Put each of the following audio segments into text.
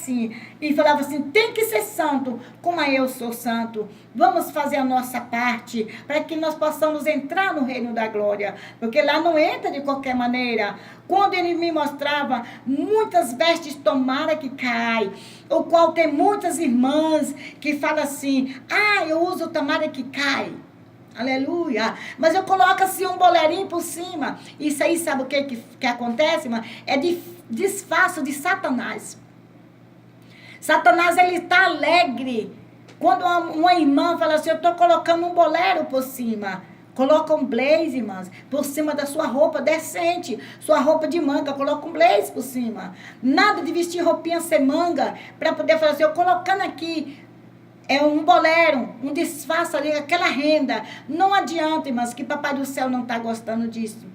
assim, e falava assim, tem que ser santo, como eu sou santo. Vamos fazer a nossa parte, para que nós possamos entrar no reino da glória, porque lá não entra de qualquer maneira. Quando ele me mostrava muitas vestes, tomara que cai, o qual tem muitas irmãs que falam assim, eu uso tomara que cai. Aleluia. Mas eu coloco assim um boleirinho por cima. Isso aí, sabe o que acontece, irmã? É disfarce de Satanás. Satanás, ele está alegre. Quando uma irmã fala assim, eu estou colocando um bolero por cima. Coloca um blaze, irmãs, por cima da sua roupa decente. Sua roupa de manga, coloca um blaze por cima. Nada de vestir roupinha sem manga, para poder falar assim, eu colocando aqui um bolero, um disfarce ali, aquela renda. Não adianta, irmãs, que Papai do Céu não está gostando disso.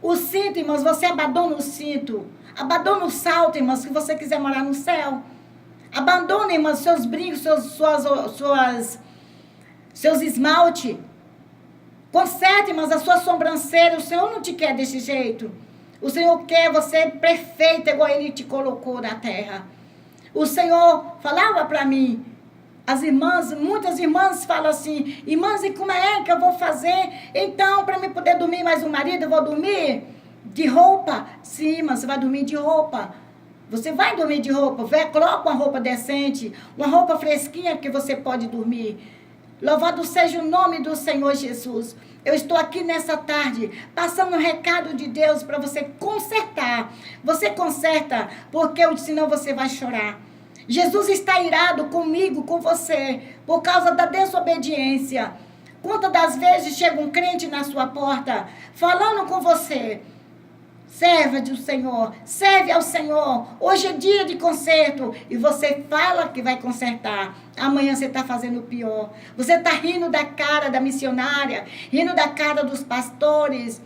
O cinto, irmãs, você abandona o cinto. Abandona o salto, irmãs, se você quiser morar no céu. Abandona, irmãs, seus brincos, seus esmalte. Conserte, irmãs, a sua sobrancelha. O Senhor não te quer desse jeito. O Senhor quer você perfeita, igual Ele te colocou na terra. O Senhor falava para mim, as irmãs, muitas irmãs falam assim, irmãs, e como é que eu vou fazer? Então, para mim poder dormir mais o marido, eu vou dormir de roupa? Sim, irmã, você vai dormir de roupa. Você vai dormir de roupa. Coloca uma roupa decente, uma roupa fresquinha que você pode dormir. Louvado seja o nome do Senhor Jesus. Eu estou aqui nessa tarde, passando um recado de Deus para você consertar. Você conserta, porque senão você vai chorar. Jesus está irado comigo, com você, por causa da desobediência. Quantas das vezes chega um crente na sua porta, falando com você, serva do Senhor, serve ao Senhor, hoje é dia de conserto, e você fala que vai consertar, amanhã você está fazendo pior. Você está rindo da cara da missionária, rindo da cara dos pastores.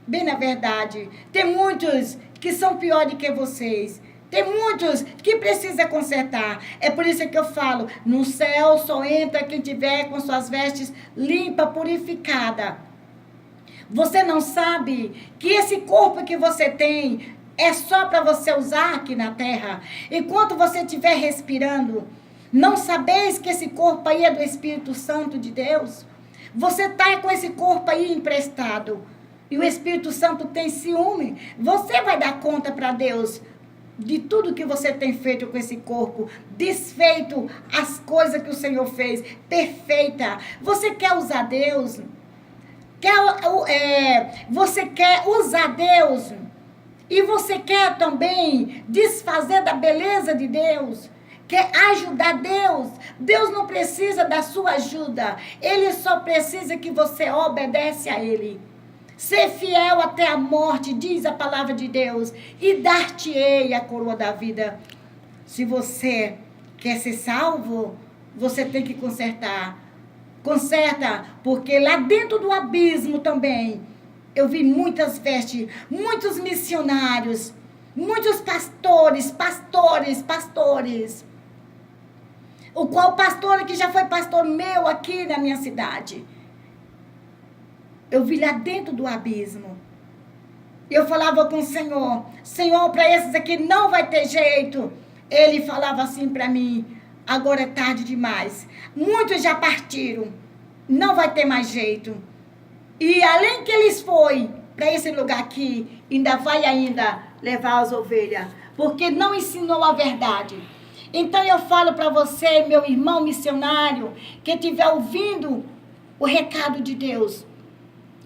Bem na verdade, tem muitos que são piores do que vocês. Tem muitos que precisa consertar. É por isso que eu falo, no céu só entra quem tiver com suas vestes limpa, purificada. Você não sabe que esse corpo que você tem é só para você usar aqui na terra? Enquanto você estiver respirando, não sabeis que esse corpo aí é do Espírito Santo de Deus? Você está com esse corpo aí emprestado. E o Espírito Santo tem ciúme. Você vai dar conta para Deus de tudo que você tem feito com esse corpo, desfeito as coisas que o Senhor fez, perfeita. Você quer usar Deus? Você quer usar Deus? E você quer também desfazer da beleza de Deus? Quer ajudar Deus? Deus não precisa da sua ajuda. Ele só precisa que você obedece a Ele. Ser fiel até a morte, diz a palavra de Deus, e dar-te-ei a coroa da vida. Se você quer ser salvo, você tem que consertar. Conserta, porque lá dentro do abismo também, eu vi muitas vestes, muitos missionários, muitos pastores. O qual pastor que já foi pastor meu aqui na minha cidade. Eu vi lá dentro do abismo. Eu falava com o Senhor, Senhor, para esses aqui não vai ter jeito. Ele falava assim para mim, agora é tarde demais. Muitos já partiram, não vai ter mais jeito. E além que eles foram para esse lugar aqui, ainda vai levar as ovelhas, porque não ensinou a verdade. Então eu falo para você, meu irmão missionário, que estiver ouvindo o recado de Deus,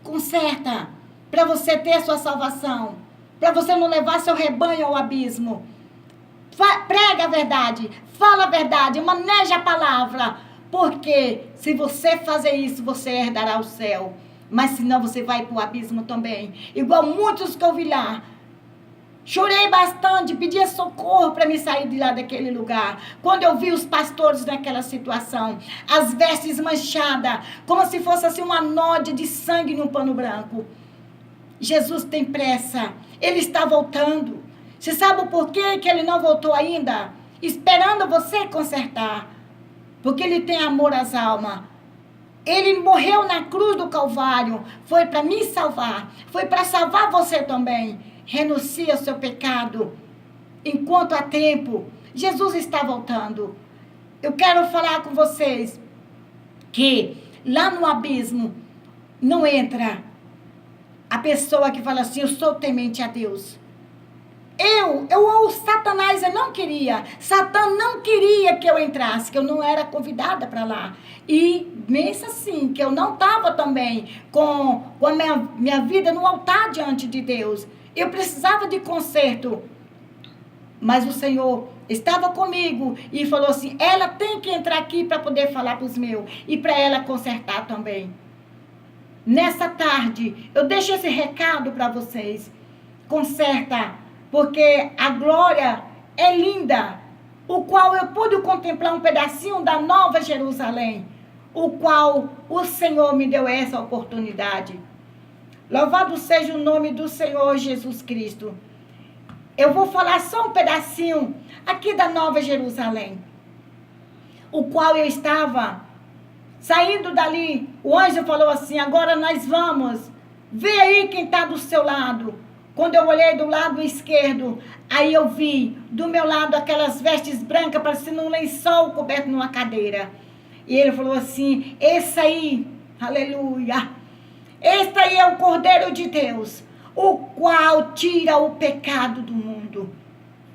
conserta, para você ter sua salvação, para você não levar seu rebanho ao abismo. Prega a verdade, fala a verdade, maneja a palavra, porque se você fazer isso, você herdará o céu, mas senão você vai para o abismo também, igual muitos que eu vi lá. Chorei bastante, pedia socorro para me sair de lá daquele lugar. Quando eu vi os pastores naquela situação, as vestes manchadas, como se fosse assim uma nódia de sangue num pano branco. Jesus tem pressa, Ele está voltando. Você sabe o porquê que Ele não voltou ainda? Esperando você consertar. Porque Ele tem amor às almas. Ele morreu na cruz do Calvário, foi para me salvar, foi para salvar você também. Renuncie ao seu pecado enquanto há tempo. Jesus está voltando. Eu quero falar com vocês que lá no abismo não entra a pessoa que fala assim, eu sou temente a Deus. O Satanás, eu não queria. Satã não queria que eu entrasse, que eu não era convidada para lá. E mesmo assim, que eu não estava também com a minha vida no altar diante de Deus. Eu precisava de conserto. Mas o Senhor estava comigo e falou assim, ela tem que entrar aqui para poder falar para os meus. E para ela consertar também. Nessa tarde, eu deixo esse recado para vocês. Conserta, porque a glória é linda, o qual eu pude contemplar um pedacinho da Nova Jerusalém, o qual o Senhor me deu essa oportunidade. Louvado seja o nome do Senhor Jesus Cristo. Eu vou falar só um pedacinho aqui da Nova Jerusalém, o qual eu estava saindo dali. O anjo falou assim, agora nós vamos, vê aí quem está do seu lado. Quando eu olhei do lado esquerdo, aí eu vi do meu lado aquelas vestes brancas, parecendo um lençol coberto numa cadeira. E ele falou assim, esse aí, aleluia, esse aí é o Cordeiro de Deus, o qual tira o pecado do mundo.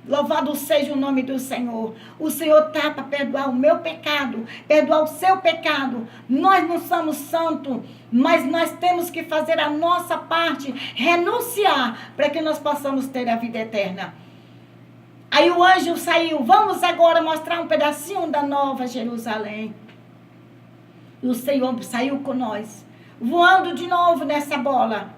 Louvado seja o nome do Senhor. O Senhor está para perdoar o meu pecado, perdoar o seu pecado. Nós não somos santos, mas nós temos que fazer a nossa parte, renunciar, para que nós possamos ter a vida eterna. Aí o anjo saiu, vamos agora mostrar um pedacinho da Nova Jerusalém. E o Senhor saiu com nós, voando de novo nessa bola.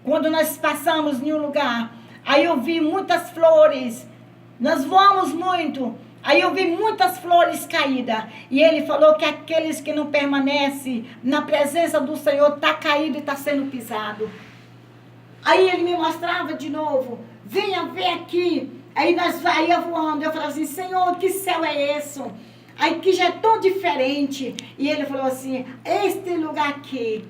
Quando nós passamos em um lugar, aí eu vi muitas flores. Nós voamos muito. Aí eu vi muitas flores caídas. E ele falou que aqueles que não permanecem na presença do Senhor está caído e está sendo pisado. Aí ele me mostrava de novo. Venha ver aqui. Aí nós ia voando. Eu falava assim, Senhor, que céu é esse? Aí que já é tão diferente. E ele falou assim, este lugar aqui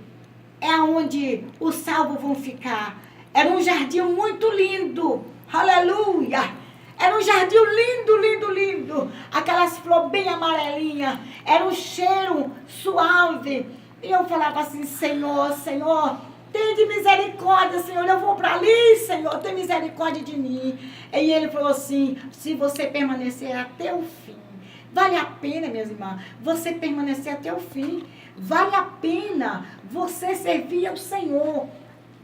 é onde os salvos vão ficar. Era um jardim muito lindo. Aleluia. Era um jardim lindo, lindo, lindo. Aquelas flores bem amarelinhas. Era um cheiro suave. E eu falava assim, Senhor, Senhor, tem de misericórdia, Senhor. Eu vou para ali, Senhor, tem misericórdia de mim. E ele falou assim, se você permanecer até o fim. Vale a pena, minhas irmãs, você permanecer até o fim. Vale a pena você servir ao Senhor.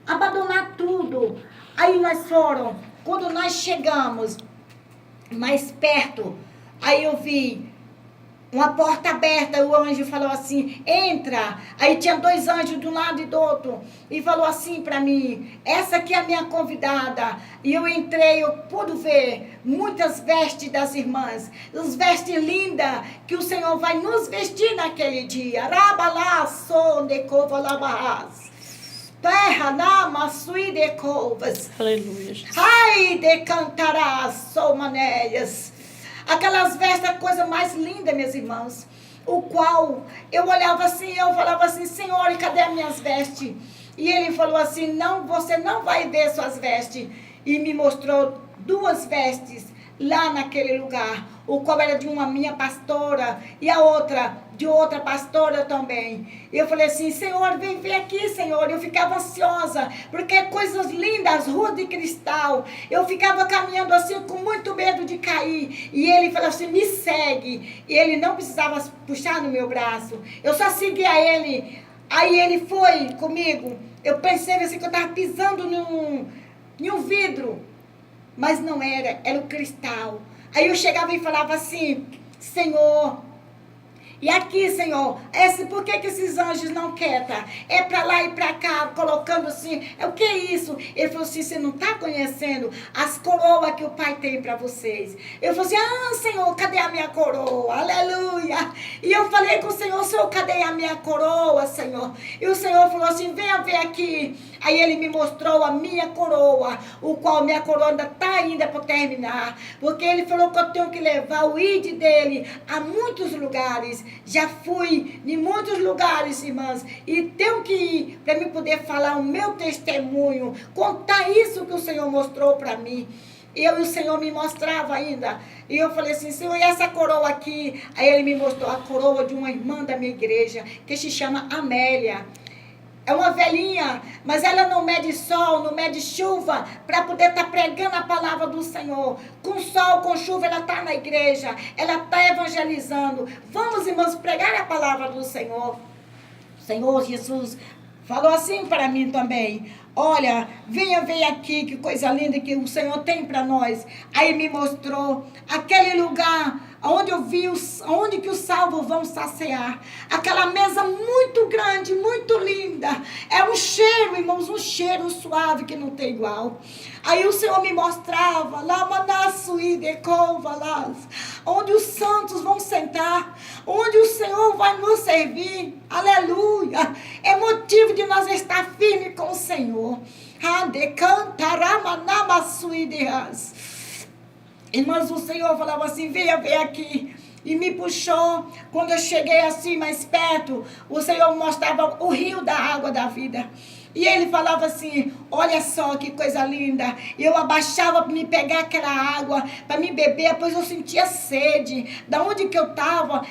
Abandonar tudo. Aí nós foram. Quando nós chegamos mais perto, aí eu vi uma porta aberta, o anjo falou assim, entra. Aí tinha 2 anjos de um lado e do outro, e falou assim para mim, essa aqui é a minha convidada. E eu entrei, eu pude ver muitas vestes das irmãs, as vestes lindas, que o Senhor vai nos vestir naquele dia. Rabalaço de covalabas. Terra nama sui de covas. Aleluia. Ai de cantarás, sou maneias. Aquelas vestes, a coisa mais linda, meus irmãos. O qual eu olhava assim, eu falava assim, Senhor, e cadê as minhas vestes? E ele falou assim, não, você não vai ver suas vestes. E me mostrou 2 vestes lá naquele lugar. O qual era de uma minha pastora e a outra de outra pastora também. E eu falei assim, Senhor, vem ver aqui, Senhor. Eu ficava ansiosa, porque coisas lindas, ruas de cristal. Eu ficava caminhando assim com muito medo de cair. E ele falou assim, me segue. E ele não precisava puxar no meu braço. Eu só seguia ele. Aí ele foi comigo. Eu pensei assim que eu estava pisando em um vidro. Mas não era, era o cristal. Aí eu chegava e falava assim, Senhor, e aqui, Senhor, por que esses anjos não quietam? É para lá e para cá, colocando assim, o que é isso? Ele falou assim, você não está conhecendo as coroas que o Pai tem para vocês. Eu falei assim, Senhor, cadê a minha coroa? Aleluia. E eu falei com o Senhor, cadê a minha coroa, Senhor? E o Senhor falou assim, venha ver aqui. Aí ele me mostrou a minha coroa, o qual minha coroa ainda está ainda para terminar. Porque ele falou que eu tenho que levar o ID dele a muitos lugares. Já fui em muitos lugares, irmãs, e tenho que ir para me poder falar o meu testemunho, contar isso que o Senhor mostrou para mim. E o Senhor me mostrava ainda. E eu falei assim, Senhor, e essa coroa aqui? Aí ele me mostrou a coroa de uma irmã da minha igreja, que se chama Amélia. É uma velhinha, mas ela não mede sol, não mede chuva, para poder estar pregando a palavra do Senhor. Com sol, com chuva, ela está na igreja, ela está evangelizando. Vamos, irmãos, pregar a palavra do Senhor. O Senhor Jesus falou assim para mim também. Olha, venha ver aqui, que coisa linda que o Senhor tem para nós. Aí me mostrou aquele lugar onde eu vi, onde que os salvos vão saciar. Aquela mesa muito grande, muito linda. É um cheiro, irmãos, um cheiro suave que não tem igual. Aí o Senhor me mostrava lá, onde os santos vão sentar, onde o Senhor vai nos servir. Aleluia! É motivo de nós estar firmes com o Senhor. Irmãos, o Senhor falava assim, venha ver aqui. E me puxou. Quando eu cheguei assim mais perto, o Senhor mostrava o rio da água da vida. E ele falava assim, olha só que coisa linda. E eu abaixava para me pegar aquela água, para me beber, pois eu sentia sede. Da onde que eu estava,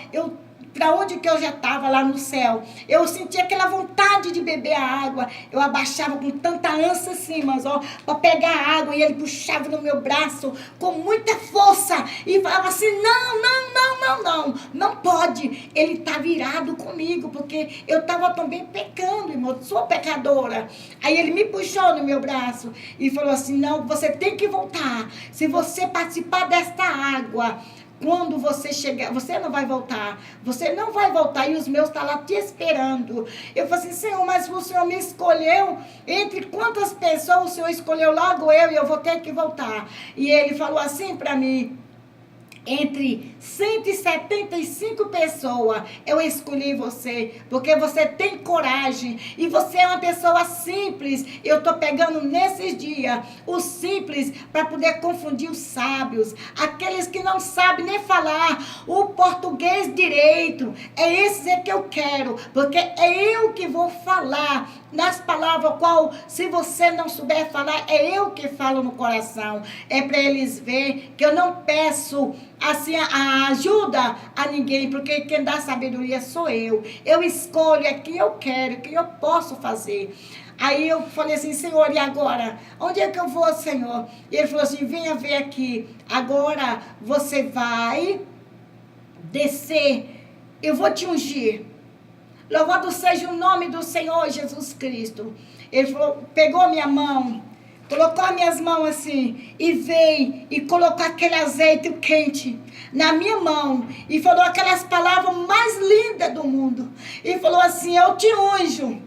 para onde que eu já estava lá no céu, eu sentia aquela vontade de beber a água. Eu abaixava com tanta ânsia assim, mas para pegar a água, e ele puxava no meu braço com muita força e falava assim, não pode. Ele está virado comigo, porque eu estava também pecando, irmão, sou pecadora. Aí ele me puxou no meu braço e falou assim, não, você tem que voltar. Se você participar desta água, quando você chegar, você não vai voltar. Você não vai voltar. E os meus estão lá te esperando. Eu falei assim, Senhor, mas o Senhor me escolheu. Entre quantas pessoas o Senhor escolheu logo eu, e eu vou ter que voltar. E ele falou assim para mim, entre 175 pessoas, eu escolhi você, porque você tem coragem, e você é uma pessoa simples. Eu estou pegando nesses dias os simples, para poder confundir os sábios, aqueles que não sabem nem falar o português direito. É esse que eu quero, porque é eu que vou falar nas palavras, qual, se você não souber falar, é eu que falo no coração. É para eles verem que eu não peço assim a ajuda a ninguém, porque quem dá sabedoria sou eu. Eu escolho quem eu quero, quem eu posso fazer. Aí eu falei assim, Senhor, e agora? Onde é que eu vou, Senhor? E ele falou assim, venha ver aqui. Agora você vai descer, eu vou te ungir. Louvado seja o nome do Senhor Jesus Cristo. Ele falou, pegou minha mão, colocou as minhas mãos assim, e veio e colocou aquele azeite quente na minha mão, e falou aquelas palavras mais lindas do mundo, e falou assim, eu te unjo,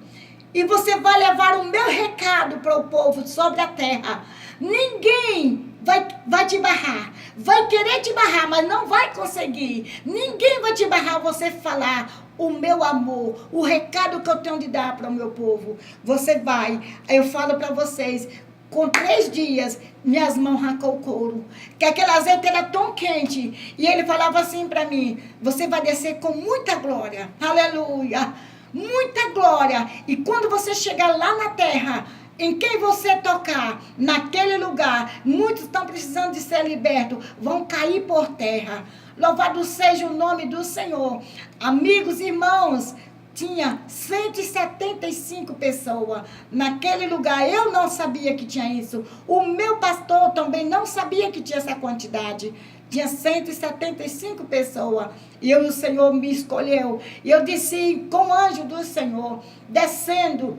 e você vai levar o meu recado para o povo sobre a terra. Ninguém vai te barrar, vai querer te barrar, mas não vai conseguir. Ninguém vai te barrar você falar o meu amor, o recado que eu tenho de dar para o meu povo. Você vai, eu falo para vocês, com 3 dias, minhas mãos arrancou o couro, que aquele azeite era tão quente, e ele falava assim para mim, você vai descer com muita glória, aleluia, muita glória, e quando você chegar lá na terra, em quem você tocar, naquele lugar, muitos estão precisando de ser libertos, vão cair por terra. Louvado seja o nome do Senhor. Amigos, irmãos, tinha 175 pessoas naquele lugar. Eu não sabia que tinha isso. O meu pastor também não sabia que tinha essa quantidade. Tinha 175 pessoas. E eu, o Senhor me escolheu. E eu desci com o anjo do Senhor, descendo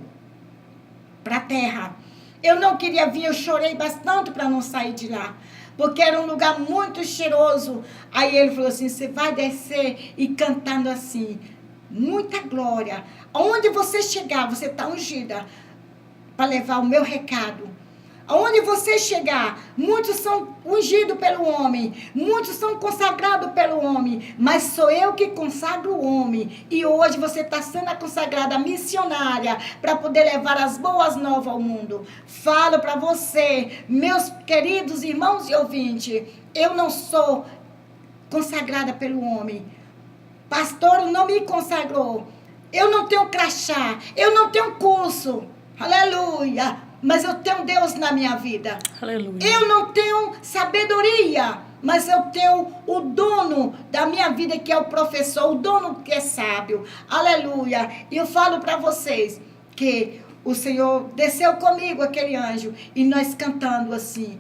para a terra. Eu não queria vir, eu chorei bastante para não sair de lá, porque era um lugar muito cheiroso. Aí ele falou assim, você vai descer e cantando assim, muita glória. Onde você chegar, você está ungida para levar o meu recado. Aonde você chegar, muitos são ungidos pelo homem, muitos são consagrados pelo homem, mas sou eu que consagro o homem. E hoje você está sendo consagrada missionária para poder levar as boas novas ao mundo. Falo para você, meus queridos irmãos e ouvintes, eu não sou consagrada pelo homem. Pastor não me consagrou. Eu não tenho crachá, eu não tenho curso. Aleluia. mas eu tenho Deus na minha vida. Aleluia. Eu não tenho sabedoria, mas eu tenho o dono da minha vida, que é o professor, o dono que é sábio. Aleluia. E eu falo para vocês que o Senhor desceu comigo, aquele anjo, e nós cantando assim: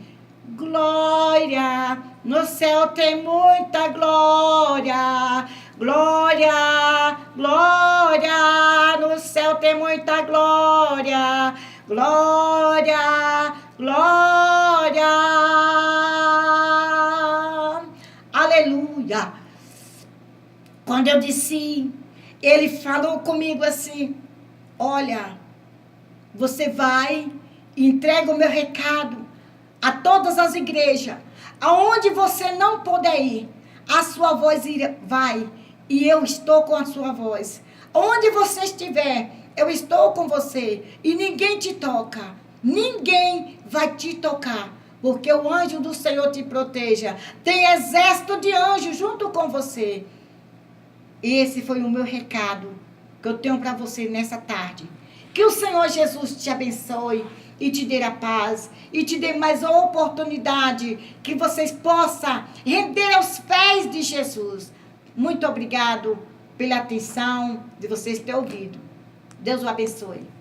glória, no céu tem muita glória, glória, glória, no céu tem muita glória, glória, glória, aleluia. Quando eu disse, ele falou comigo assim: olha, você vai e entrega o meu recado a todas as igrejas. Aonde você não puder ir, a sua voz vai, e eu estou com a sua voz. Onde você estiver, eu estou com você, e ninguém te toca. Ninguém vai te tocar, porque o anjo do Senhor te proteja. Tem exército de anjos junto com você. Esse foi o meu recado que eu tenho para você nessa tarde. Que o Senhor Jesus te abençoe e te dê a paz e te dê mais uma oportunidade que vocês possam render aos pés de Jesus. Muito obrigado pela atenção de vocês terem ouvido. Deus o abençoe.